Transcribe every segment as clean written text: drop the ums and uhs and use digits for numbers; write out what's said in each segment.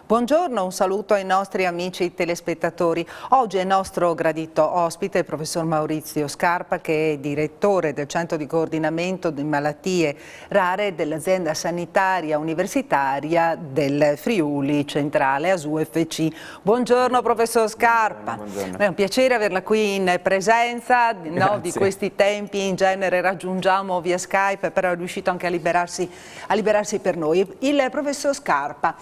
Buongiorno, un saluto ai nostri amici telespettatori. Oggi è nostro gradito ospite il professor Maurizio Scarpa, che è direttore del Centro di Coordinamento di Malattie Rare dell'Azienda Sanitaria Universitaria del Friuli Centrale, ASUFC. Buongiorno professor Scarpa. Buongiorno. È un piacere averla qui in presenza, no, di questi tempi in genere raggiungiamo via Skype, però è riuscito anche a liberarsi per noi. Il professor Scarpa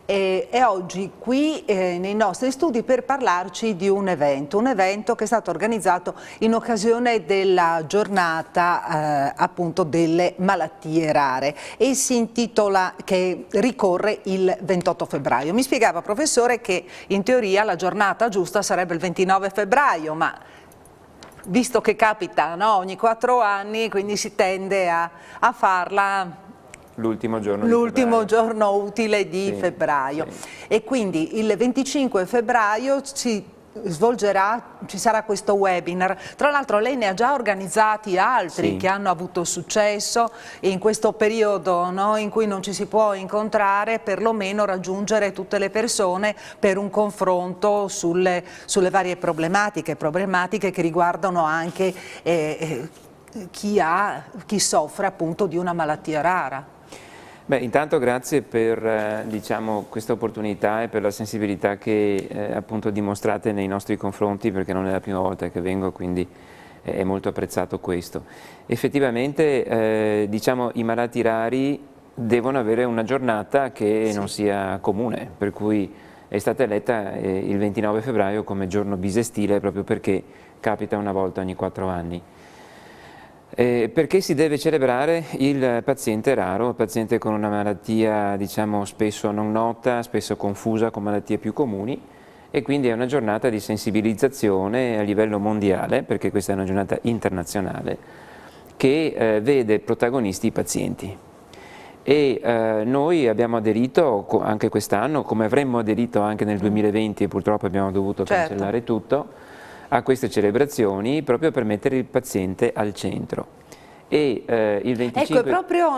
è oggi qui nei nostri studi per parlarci di un evento che è stato organizzato in occasione della giornata appunto delle malattie rare e si intitola, che ricorre il 28 febbraio. Mi spiegava professore che in teoria la giornata giusta sarebbe il 29 febbraio, ma visto che capita, no, ogni 4 anni, quindi si tende a farla l'ultimo giorno utile di febbraio. Sì. E quindi il 25 febbraio ci sarà questo webinar. Tra l'altro lei ne ha già organizzati altri che hanno avuto successo in questo periodo, no, in cui non ci si può incontrare, perlomeno raggiungere tutte le persone per un confronto sulle varie problematiche che riguardano anche chi soffre appunto di una malattia rara. Beh, intanto grazie per diciamo, questa opportunità e per la sensibilità che appunto dimostrate nei nostri confronti, perché non è la prima volta che vengo, quindi è molto apprezzato questo. Effettivamente diciamo, i malati rari devono avere una giornata che non sia comune, per cui è stata eletta il 29 febbraio come giorno bisestile proprio perché capita una volta ogni 4 anni. Perché si deve celebrare il paziente raro, il paziente con una malattia diciamo spesso non nota, spesso confusa con malattie più comuni, e quindi è una giornata di sensibilizzazione a livello mondiale, perché questa è una giornata internazionale, che vede protagonisti i pazienti. E noi abbiamo aderito anche quest'anno, come avremmo aderito anche nel 2020 e purtroppo abbiamo dovuto cancellare tutto, a queste celebrazioni proprio per mettere il paziente al centro. E il 25... Ecco, proprio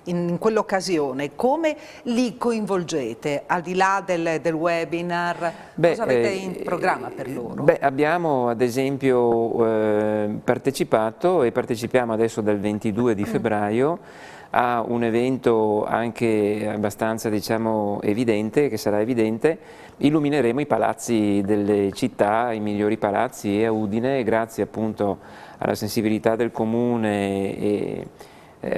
in quell'occasione, come li coinvolgete, al di là del webinar? Cosa avete in programma per loro? Beh, abbiamo ad esempio partecipato e partecipiamo adesso dal 22 di febbraio a un evento anche abbastanza diciamo evidente, che sarà evidente. Illumineremo i palazzi delle città, i migliori palazzi, e a Udine, grazie appunto alla sensibilità del comune,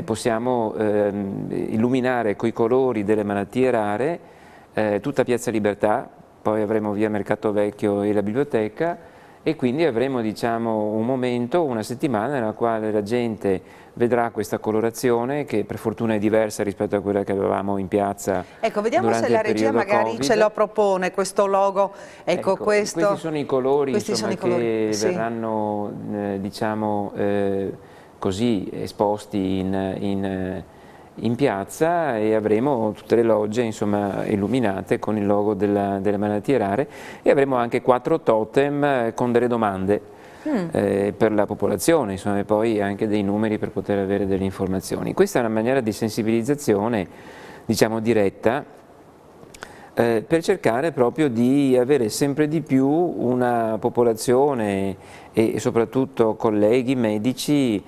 possiamo illuminare coi colori delle malattie rare tutta Piazza Libertà, poi avremo via Mercato Vecchio e la biblioteca, e quindi avremo diciamo, un momento, una settimana nella quale la gente vedrà questa colorazione che per fortuna è diversa rispetto a quella che avevamo in piazza. Ecco, vediamo se la regia magari Covid. Ce lo propone, questo logo. Ecco, questo. Questi sono i colori, insomma, che verranno diciamo, così esposti in piazza, e avremo tutte le logge insomma, illuminate con il logo delle malattie rare, e avremo anche 4 totem con delle domande per la popolazione, insomma, e poi anche dei numeri per poter avere delle informazioni. Questa è una maniera di sensibilizzazione diciamo diretta, per cercare proprio di avere sempre di più una popolazione e soprattutto colleghi medici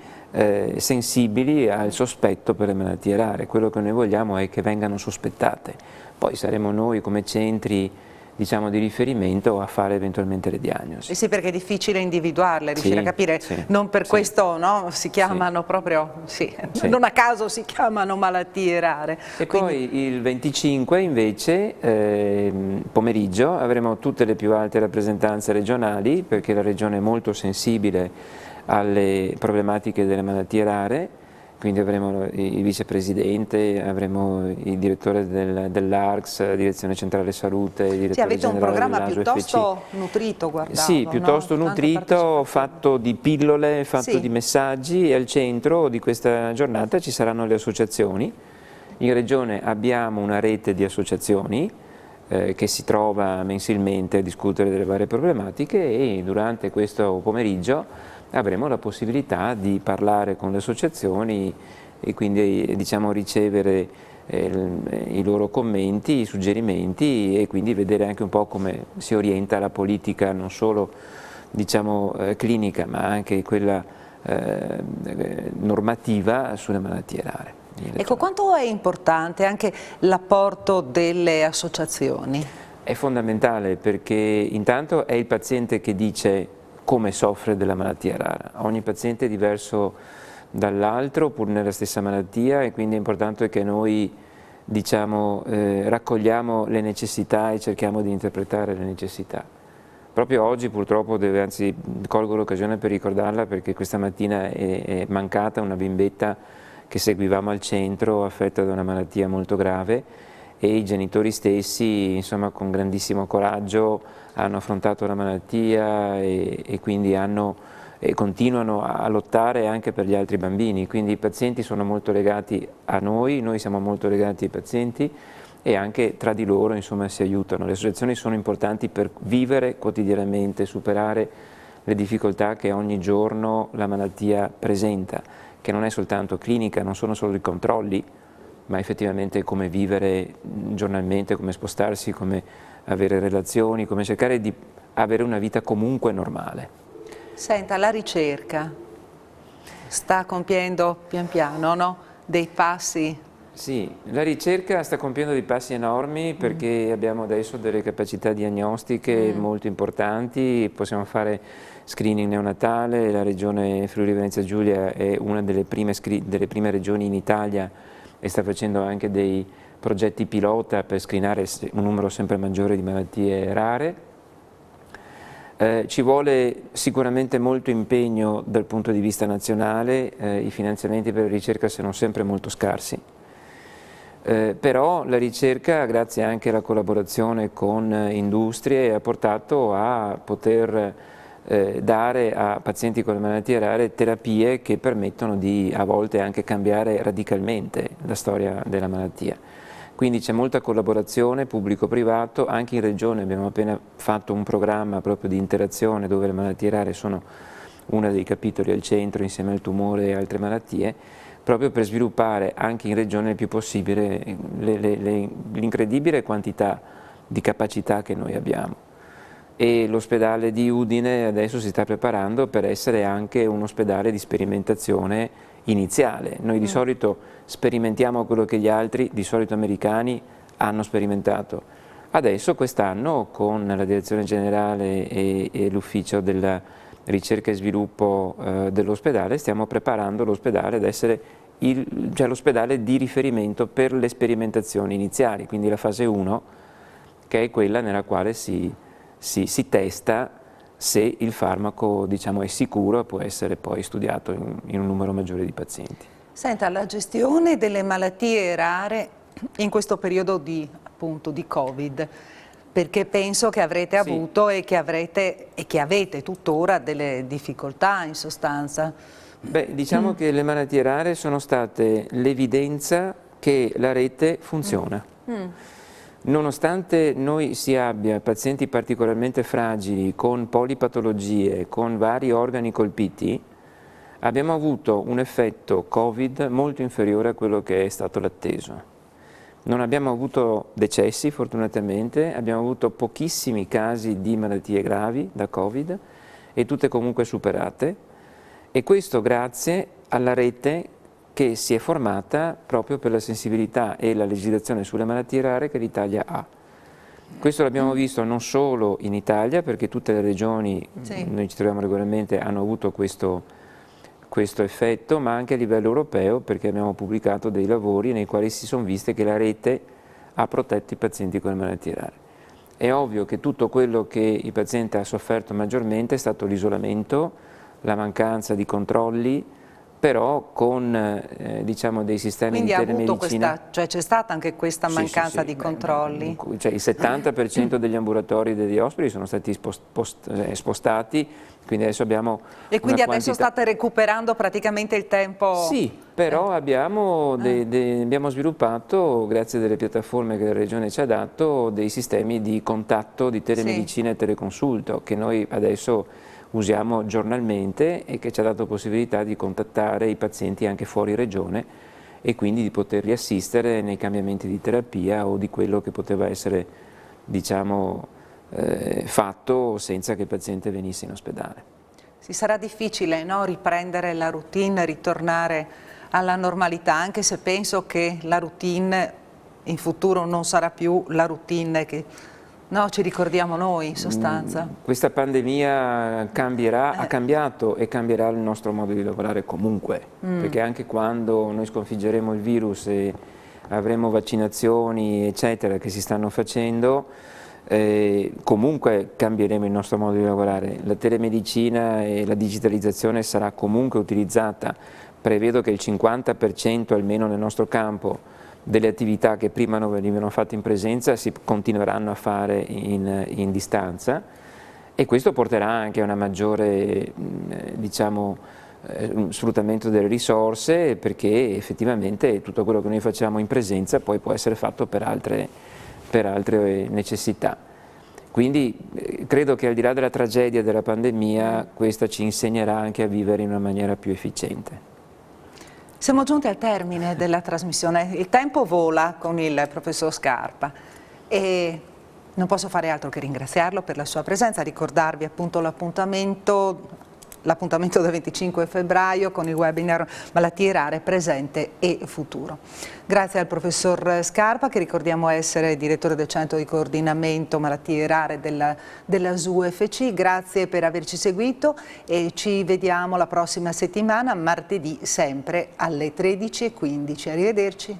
sensibili al sospetto per le malattie rare. Quello che noi vogliamo è che vengano sospettate, poi saremo noi come centri diciamo di riferimento a fare eventualmente le diagnosi. Sì, perché è difficile individuarle, riuscire a capire, non per questo no, si chiamano proprio, non a caso si chiamano malattie rare. E quindi... poi il 25 invece, pomeriggio, avremo tutte le più alte rappresentanze regionali, perché la regione è molto sensibile alle problematiche delle malattie rare, quindi avremo il vicepresidente, avremo il direttore dell'ARCS, Direzione Centrale Salute, il direttore avete un programma piuttosto nutrito, guardavo. Sì, piuttosto nutrito, fatto di pillole, fatto di messaggi, e al centro di questa giornata ci saranno le associazioni. In Regione abbiamo una rete di associazioni che si trova mensilmente a discutere delle varie problematiche, e durante questo pomeriggio avremo la possibilità di parlare con le associazioni e quindi diciamo ricevere i loro commenti, i suggerimenti, e quindi vedere anche un po' come si orienta la politica non solo diciamo clinica ma anche quella normativa sulle malattie rare. Ecco, quanto è importante anche l'apporto delle associazioni? È fondamentale, perché intanto è il paziente che dice come soffre della malattia rara. Ogni paziente è diverso dall'altro pur nella stessa malattia, e quindi è importante che noi diciamo, raccogliamo le necessità e cerchiamo di interpretare le necessità. Proprio oggi purtroppo, anzi colgo l'occasione per ricordarla, perché questa mattina è mancata una bimbetta che seguivamo al centro, affetta da una malattia molto grave, e i genitori stessi, insomma, con grandissimo coraggio hanno affrontato la malattia e quindi continuano a lottare anche per gli altri bambini. Quindi i pazienti sono molto legati a noi siamo molto legati ai pazienti, e anche tra di loro, insomma, si aiutano. Le associazioni sono importanti per vivere quotidianamente, superare le difficoltà che ogni giorno la malattia presenta, che non è soltanto clinica, non sono solo i controlli, ma effettivamente come vivere giornalmente, come spostarsi, come avere relazioni, come cercare di avere una vita comunque normale. Senta, la ricerca sta compiendo pian piano, no? Dei passi? Sì, la ricerca sta compiendo dei passi enormi, perché abbiamo adesso delle capacità diagnostiche molto importanti, possiamo fare screening neonatale, la regione Friuli Venezia Giulia è una delle prime regioni in Italia e sta facendo anche dei progetti pilota per screenare un numero sempre maggiore di malattie rare. Ci vuole sicuramente molto impegno dal punto di vista nazionale, i finanziamenti per la ricerca sono sempre molto scarsi. Però la ricerca, grazie anche alla collaborazione con industrie, ha portato a poter dare a pazienti con le malattie rare terapie che permettono di a volte anche cambiare radicalmente la storia della malattia. Quindi c'è molta collaborazione pubblico-privato, anche in regione abbiamo appena fatto un programma proprio di interazione dove le malattie rare sono uno dei capitoli al centro insieme al tumore e altre malattie, proprio per sviluppare anche in regione il più possibile l'incredibile quantità di capacità che noi abbiamo. E l'ospedale di Udine adesso si sta preparando per essere anche un ospedale di sperimentazione iniziale. Noi di solito sperimentiamo quello che gli altri, di solito americani, hanno sperimentato. Adesso quest'anno con la direzione generale e l'ufficio della ricerca e sviluppo dell'ospedale stiamo preparando l'ospedale ad essere l'ospedale di riferimento per le sperimentazioni iniziali, quindi la fase 1, che è quella nella quale si testa se il farmaco, diciamo, è sicuro e può essere poi studiato in un numero maggiore di pazienti. Senta, la gestione delle malattie rare in questo periodo appunto, di Covid, perché penso che avrete avuto e che avete tuttora delle difficoltà in sostanza. Beh, diciamo che le malattie rare sono state l'evidenza che la rete funziona. Nonostante noi si abbia pazienti particolarmente fragili, con polipatologie, con vari organi colpiti, abbiamo avuto un effetto Covid molto inferiore a quello che è stato l'atteso. Non abbiamo avuto decessi, fortunatamente, abbiamo avuto pochissimi casi di malattie gravi da Covid e tutte comunque superate, e questo grazie alla rete che si è formata proprio per la sensibilità e la legislazione sulle malattie rare che l'Italia ha. Questo l'abbiamo visto non solo in Italia, perché tutte le regioni, noi ci troviamo regolarmente, hanno avuto questo effetto, ma anche a livello europeo, perché abbiamo pubblicato dei lavori nei quali si sono viste che la rete ha protetto i pazienti con le malattie rare. È ovvio che tutto quello che il paziente ha sofferto maggiormente è stato l'isolamento, la mancanza di controlli, però con diciamo dei sistemi di telemedicina. Cioè c'è stata anche questa mancanza di controlli? Cioè il 70% degli ambulatori degli ospiti sono stati spostati, quindi adesso abbiamo E quindi adesso state recuperando praticamente il tempo? Sì, però abbiamo sviluppato, grazie a delle piattaforme che la Regione ci ha dato, dei sistemi di contatto, di telemedicina e teleconsulto, che noi adesso usiamo giornalmente e che ci ha dato possibilità di contattare i pazienti anche fuori regione e quindi di poterli assistere nei cambiamenti di terapia o di quello che poteva essere, diciamo, fatto senza che il paziente venisse in ospedale. Sì, sarà difficile, no, riprendere la routine, ritornare alla normalità, anche se penso che la routine in futuro non sarà più la routine che ci ricordiamo noi in sostanza. Questa pandemia cambierà, ha cambiato e cambierà il nostro modo di lavorare comunque, perché anche quando noi sconfiggeremo il virus e avremo vaccinazioni eccetera che si stanno facendo, comunque cambieremo il nostro modo di lavorare. La telemedicina e la digitalizzazione sarà comunque utilizzata. Prevedo che il 50% almeno nel nostro campo delle attività che prima non venivano fatte in presenza si continueranno a fare in distanza, e questo porterà anche a una maggiore diciamo, sfruttamento delle risorse, perché effettivamente tutto quello che noi facciamo in presenza poi può essere fatto per altre necessità. Quindi credo che al di là della tragedia della pandemia questa ci insegnerà anche a vivere in una maniera più efficiente. Siamo giunti al termine della trasmissione, il tempo vola con il professor Scarpa e non posso fare altro che ringraziarlo per la sua presenza, ricordarvi appunto l'appuntamento del 25 febbraio con il webinar Malattie rare, presente e futuro. Grazie al professor Scarpa, che ricordiamo essere direttore del centro di coordinamento malattie rare della SUFC. Grazie per averci seguito e ci vediamo la prossima settimana, martedì, sempre alle 13:15. Arrivederci.